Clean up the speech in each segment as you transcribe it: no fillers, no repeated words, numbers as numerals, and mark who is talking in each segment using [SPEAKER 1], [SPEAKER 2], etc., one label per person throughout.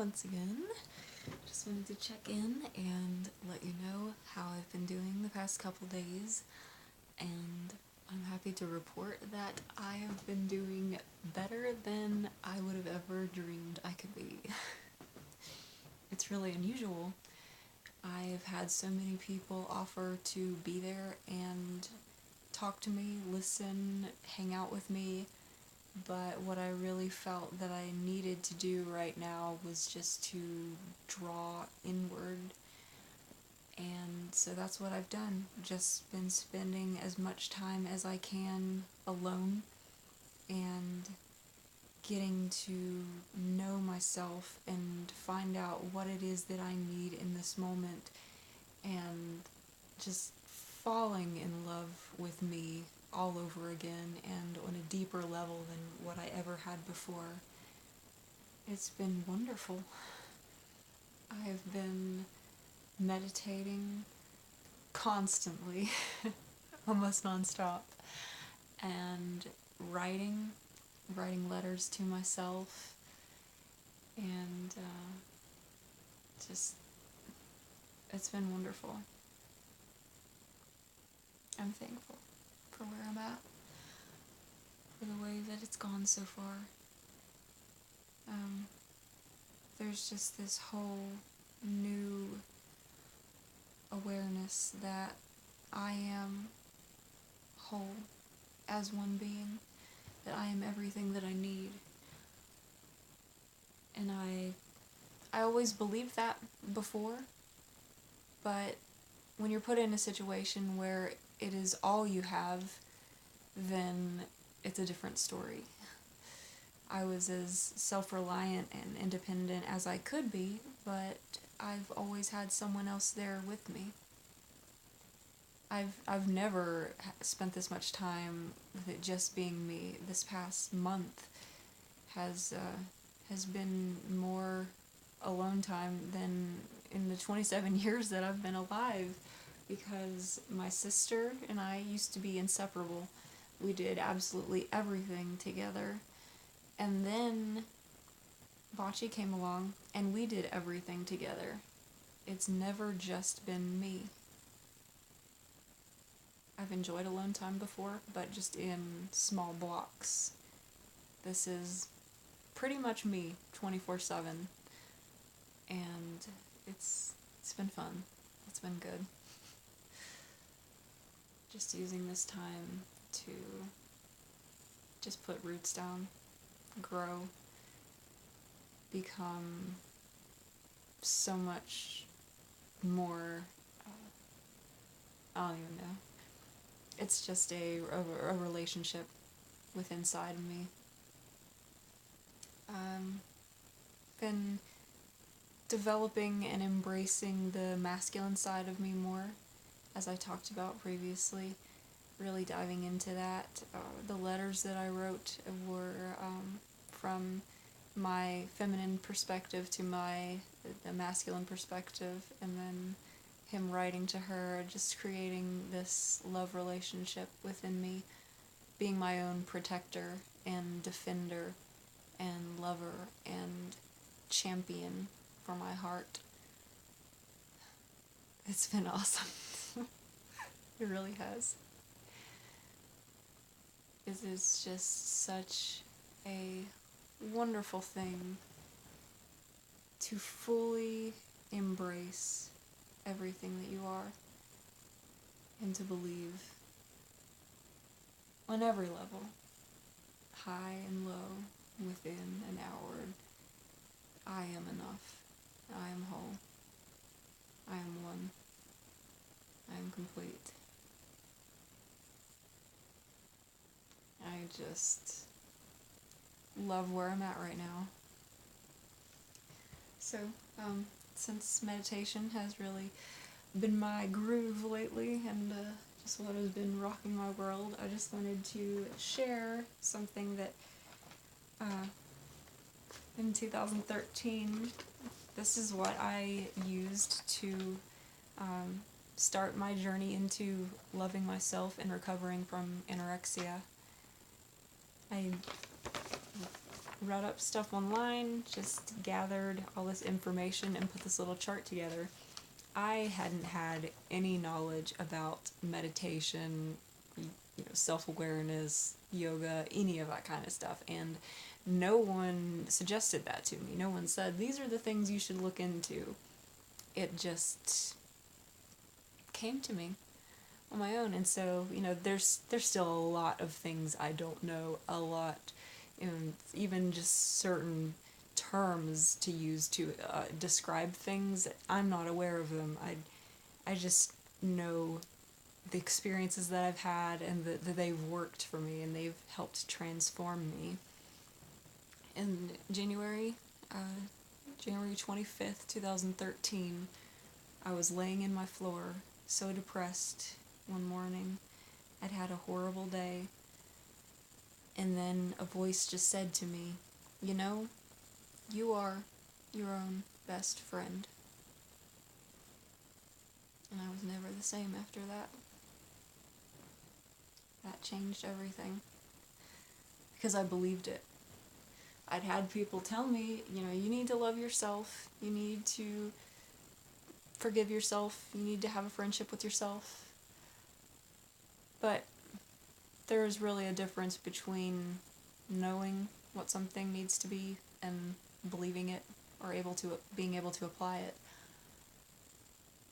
[SPEAKER 1] once again. Just wanted to check in and let you know how I've been doing the past couple days, and I'm happy to report that I have been doing better than I would have ever dreamed I could be. It's really unusual. I've had so many people offer to be there and talk to me, listen, hang out with me, but what I really felt that I needed to do right now was just to draw inward. And so that's what I've done. Just been spending as much time as I can alone and getting to know myself and find out what it is that I need in this moment, and just falling in love with me all over again and on a deeper level than what I ever had before. It's been wonderful. I've been meditating constantly, almost nonstop, and writing letters to myself, and just, it's been wonderful. I'm thankful for where I'm at, for the way that it's gone so far. There's just this whole new awareness that I am whole as one being, that I am everything that I need. And I always believed that before, but when you're put in a situation where it is all you have, then it's a different story. I was as self-reliant and independent as I could be, but I've always had someone else there with me. I've never spent this much time with it just being me. This past month has been more alone time than in the 27 years that I've been alive, because my sister and I used to be inseparable. We did absolutely everything together. And then Bocce came along and we did everything together. It's never just been me. I've enjoyed alone time before, but just in small blocks. This is pretty much me 24/7, and it's been fun. It's been good. Just using this time to just put roots down, grow, become so much more, I don't even know. It's just a relationship with inside me. Been developing and embracing the masculine side of me more, as I talked about previously. Really diving into that. The letters that I wrote were from my feminine perspective to the masculine perspective, and then him writing to her, just creating this love relationship within me, being my own protector and defender and lover and champion for my heart. It's been awesome. It really has. It is just such a wonderful thing to fully embrace everything that you are, and to believe on every level, high and low, within and outward, I am enough. I am whole. I am one. I am complete. I just love where I'm at right now. So, since meditation has really been my groove lately, and just what has been rocking my world, I just wanted to share something that in 2013, this is what I used to start my journey into loving myself and recovering from anorexia. I read up stuff online, just gathered all this information and put this little chart together. I hadn't had any knowledge about meditation, self-awareness, yoga, any of that kind of stuff, and no one suggested that to me. No one said, these are the things you should look into. It just came to me on my own, and so, there's still a lot of things I don't know, a lot, even just certain terms to use to describe things. I'm not aware of them. I just know the experiences that I've had and that they've worked for me and they've helped transform me. In January 25th, 2013, I was laying in my floor, so depressed one morning. I'd had a horrible day. And then a voice just said to me, you are your own best friend. And I was never the same after that. That changed everything. Because I believed it. I'd had people tell me, you need to love yourself, you need to forgive yourself, you need to have a friendship with yourself. But there's really a difference between knowing what something needs to be and believing it or being able to apply it.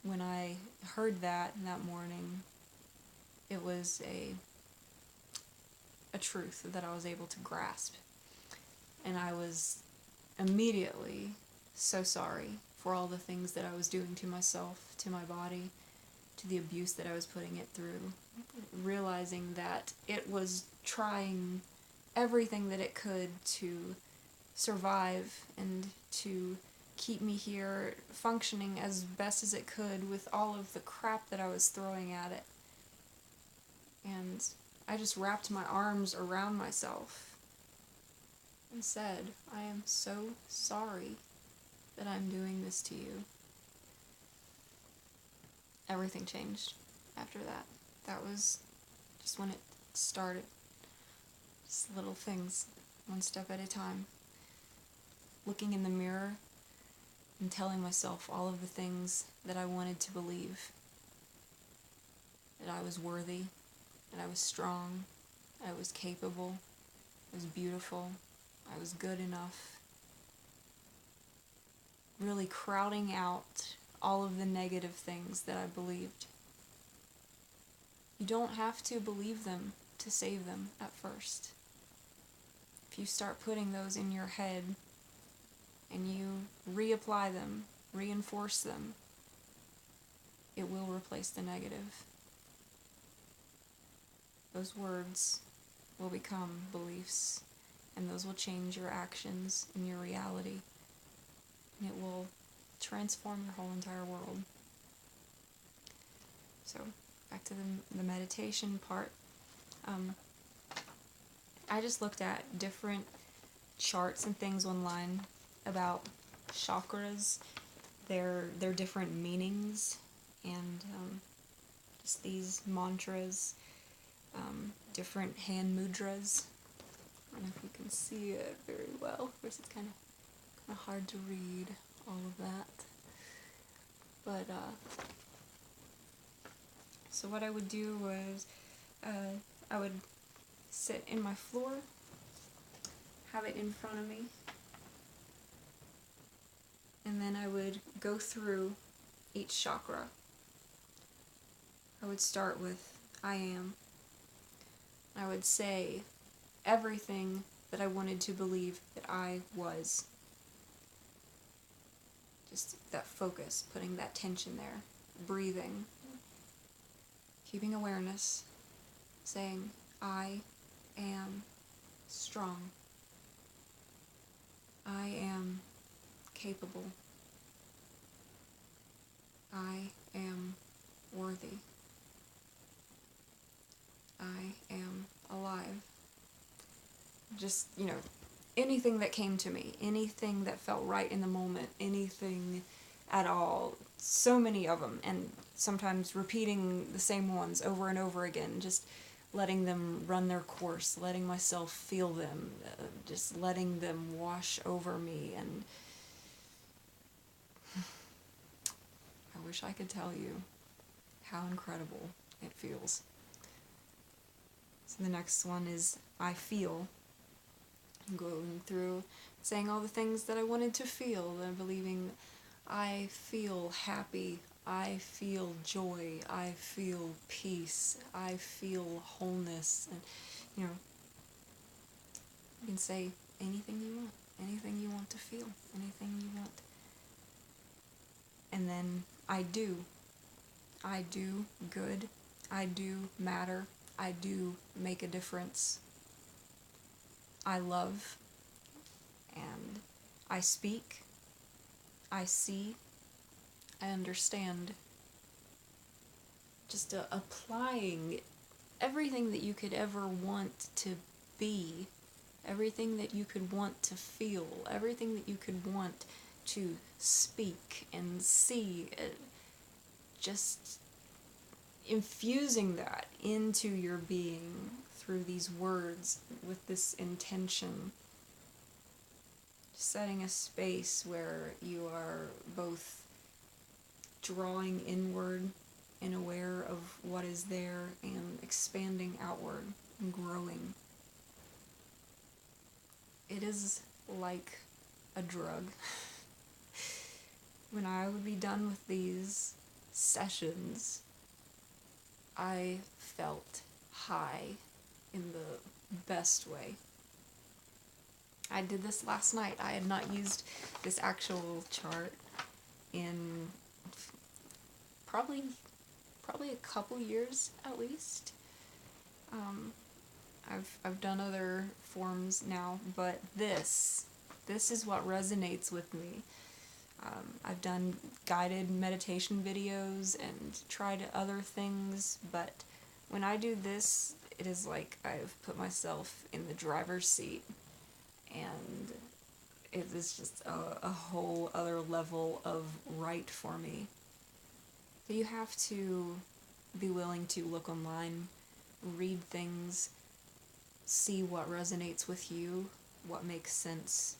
[SPEAKER 1] When I heard that morning, it was a truth that I was able to grasp. And I was immediately so sorry for all the things that I was doing to myself, to my body, to the abuse that I was putting it through, realizing that it was trying everything that it could to survive and to keep me here functioning as best as it could with all of the crap that I was throwing at it. And I just wrapped my arms around myself and said, I am so sorry that I'm doing this to you. Everything changed after that. That was just when it started. Just little things, one step at a time. Looking in the mirror and telling myself all of the things that I wanted to believe. That I was worthy, that I was strong, that I was capable, I was beautiful, I was good enough. Really crowding out all of the negative things that I believed. You don't have to believe them to save them at first. If you start putting those in your head and you reapply them, reinforce them, it will replace the negative. Those words will become beliefs, and those will change your actions and your reality. And it will transform your whole entire world. So, back to the meditation part. I just looked at different charts and things online about chakras, their different meanings, and just these mantras, different hand mudras. I don't know if you can see it very well. Of course, it's kind of hard to read all of that. But so what I would do was I would sit in my floor, have it in front of me, and then I would go through each chakra. I would start with I am. I would say everything that I wanted to believe that I was. Just that focus, putting that tension there, breathing, keeping awareness, saying I am strong. I am capable. I am worthy. I am alive. Just, anything that came to me, anything that felt right in the moment, anything at all. So many of them, and sometimes repeating the same ones over and over again, just letting them run their course, letting myself feel them, just letting them wash over me. And I wish I could tell you how incredible it feels. So the next one is I feel. I'm going through saying all the things that I wanted to feel and believing I feel happy, I feel joy, I feel peace, I feel wholeness. And you know, you can say anything you want to feel, anything you want. And then I do good, I do matter, I do make a difference. I love, and I speak, I see, I understand. Just applying everything that you could ever want to be, everything that you could want to feel, everything that you could want to speak and see, just infusing that into your being through these words with this intention. Setting a space where you are both drawing inward and aware of what is there and expanding outward and growing. It is like a drug. When I would be done with these sessions, I felt high in the best way. I did this last night. I had not used this actual chart in probably a couple years at least. I've done other forms now, but this is what resonates with me. I've done guided meditation videos and tried other things, but when I do this, it is like I've put myself in the driver's seat, and it is just a whole other level of right for me. So you have to be willing to look online, read things, see what resonates with you, what makes sense,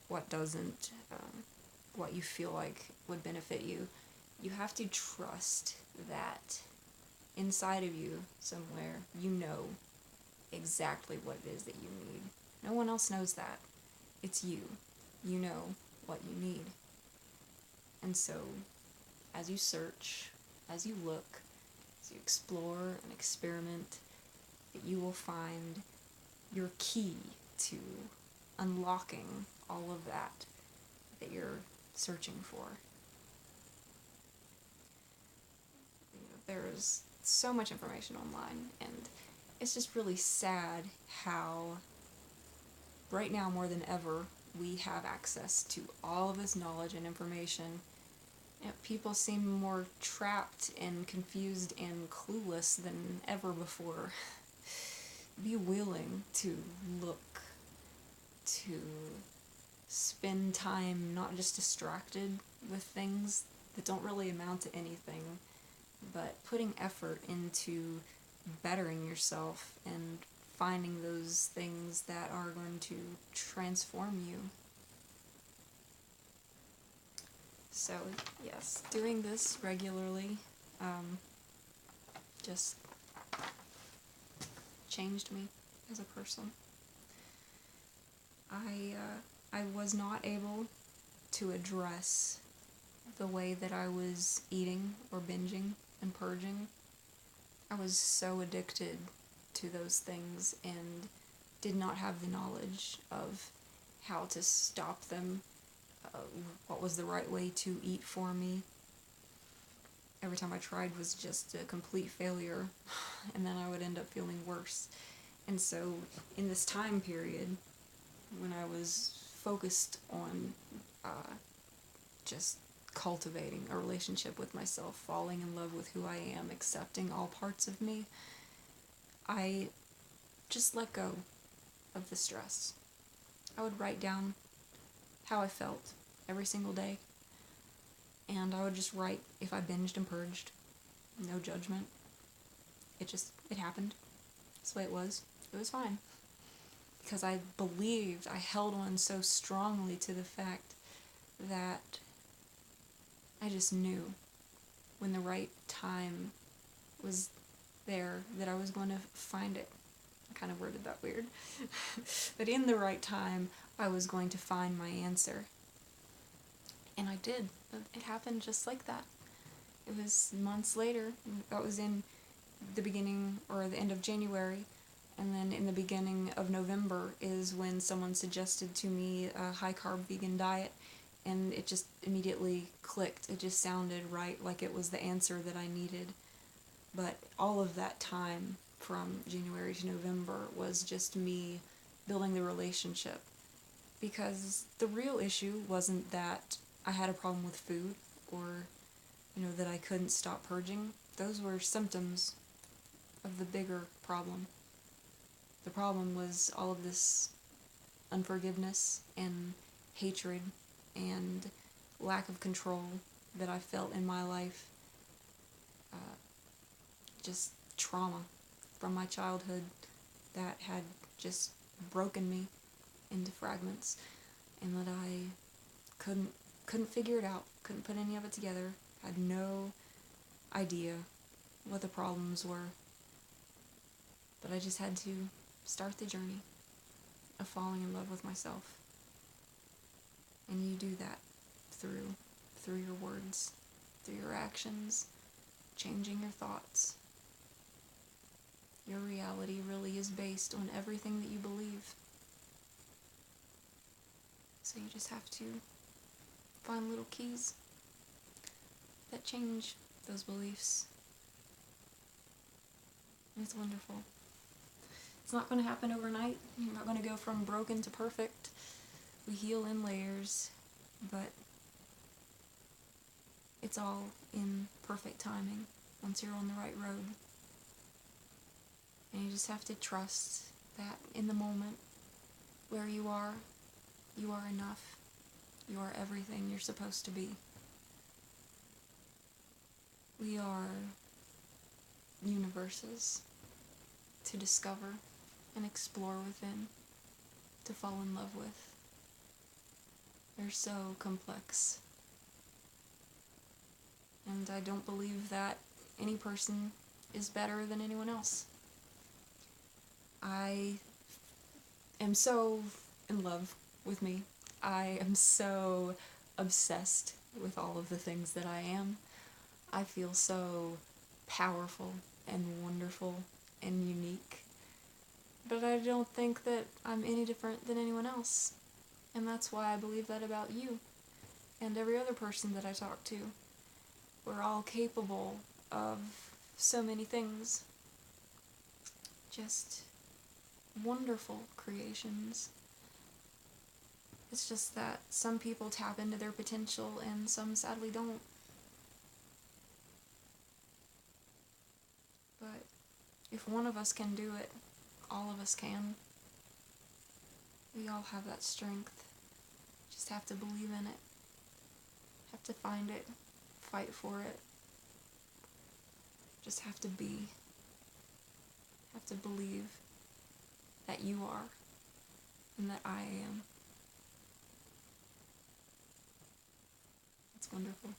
[SPEAKER 1] what doesn't, what you feel like would benefit you. You have to trust that inside of you somewhere you know exactly what it is that you need. No one else knows that. It's you. You know what you need. And so, as you search, as you look, as you explore and experiment, that you will find your key to unlocking all of that you're searching for. There's so much information online, and it's just really sad how right now more than ever we have access to all of this knowledge and information. People seem more trapped and confused and clueless than ever before. Be willing to look, to spend time not just distracted with things that don't really amount to anything, but putting effort into bettering yourself and finding those things that are going to transform you. So, yes, doing this regularly just changed me as a person. I was not able to address the way that I was eating or binging and purging. I was so addicted to those things and did not have the knowledge of how to stop them, what was the right way to eat for me. Every time I tried was just a complete failure, and then I would end up feeling worse. And so in this time period, when I was focused on just cultivating a relationship with myself, falling in love with who I am, accepting all parts of me, I just let go of the stress. I would write down how I felt every single day, and I would just write if I binged and purged. No judgment. It happened. That's the way it was. It was fine. Because I believed, I held on so strongly to the fact that I just knew when the right time was there that I was going to find it. I kind of worded that weird. But in the right time, I was going to find my answer. And I did. It happened just like that. It was months later. That was in the beginning or the end of January. And then in the beginning of November is when someone suggested to me a high-carb vegan diet. And it just immediately clicked. It just sounded right, like it was the answer that I needed. But all of that time from January to November was just me building the relationship. Because the real issue wasn't that I had a problem with food or, that I couldn't stop purging. Those were symptoms of the bigger problem. The problem was all of this unforgiveness and hatred and lack of control that I felt in my life. Just trauma from my childhood that had just broken me into fragments, and that I couldn't figure it out, couldn't put any of it together, had no idea what the problems were. But I just had to start the journey of falling in love with myself. And you do that through your words, through your actions, changing your thoughts. Your reality really is based on everything that you believe. So you just have to find little keys that change those beliefs. And it's wonderful. It's not going to happen overnight. You're not going to go from broken to perfect. We heal in layers, but it's all in perfect timing once you're on the right road. And you just have to trust that in the moment where you are enough. You are everything you're supposed to be. We are universes to discover and explore within, to fall in love with. They're so complex. And I don't believe that any person is better than anyone else. I am so in love with me. I am so obsessed with all of the things that I am. I feel so powerful and wonderful and unique. But I don't think that I'm any different than anyone else. And that's why I believe that about you and every other person that I talk to. We're all capable of so many things. Just wonderful creations. It's just that some people tap into their potential and some sadly don't. But if one of us can do it, all of us can. We all have that strength. Just have to believe in it. Have to find it. Fight for it. Just have to be. Have to believe that you are and that I am. It's wonderful.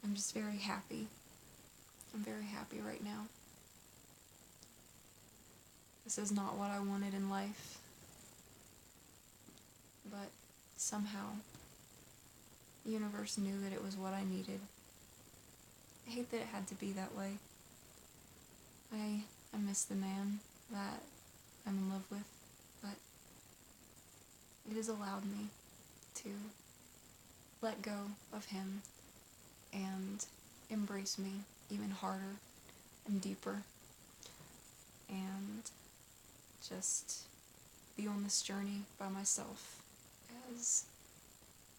[SPEAKER 1] I'm just very happy. I'm very happy right now. This is not what I wanted in life, but somehow the universe knew that it was what I needed. I hate that it had to be that way. I miss the man that I'm in love with, but it has allowed me to let go of him and embrace me even harder and deeper, and just be on this journey by myself as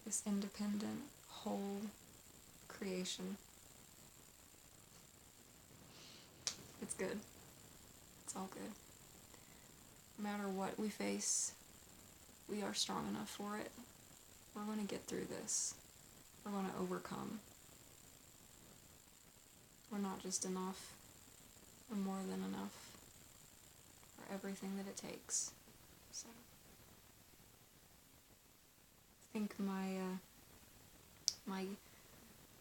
[SPEAKER 1] this independent, whole creation. It's good. It's all good. No matter what we face, we are strong enough for it. We're going to get through this. We're going to overcome. We're not just enough. are more than enough for everything that it takes. So, I think my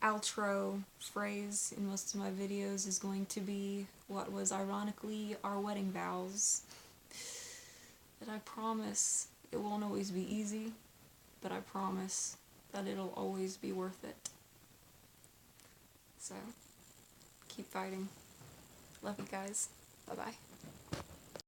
[SPEAKER 1] outro phrase in most of my videos is going to be what was ironically our wedding vows. That I promise it won't always be easy, but I promise that it'll always be worth it. So, keep fighting. Love you guys. Bye-bye.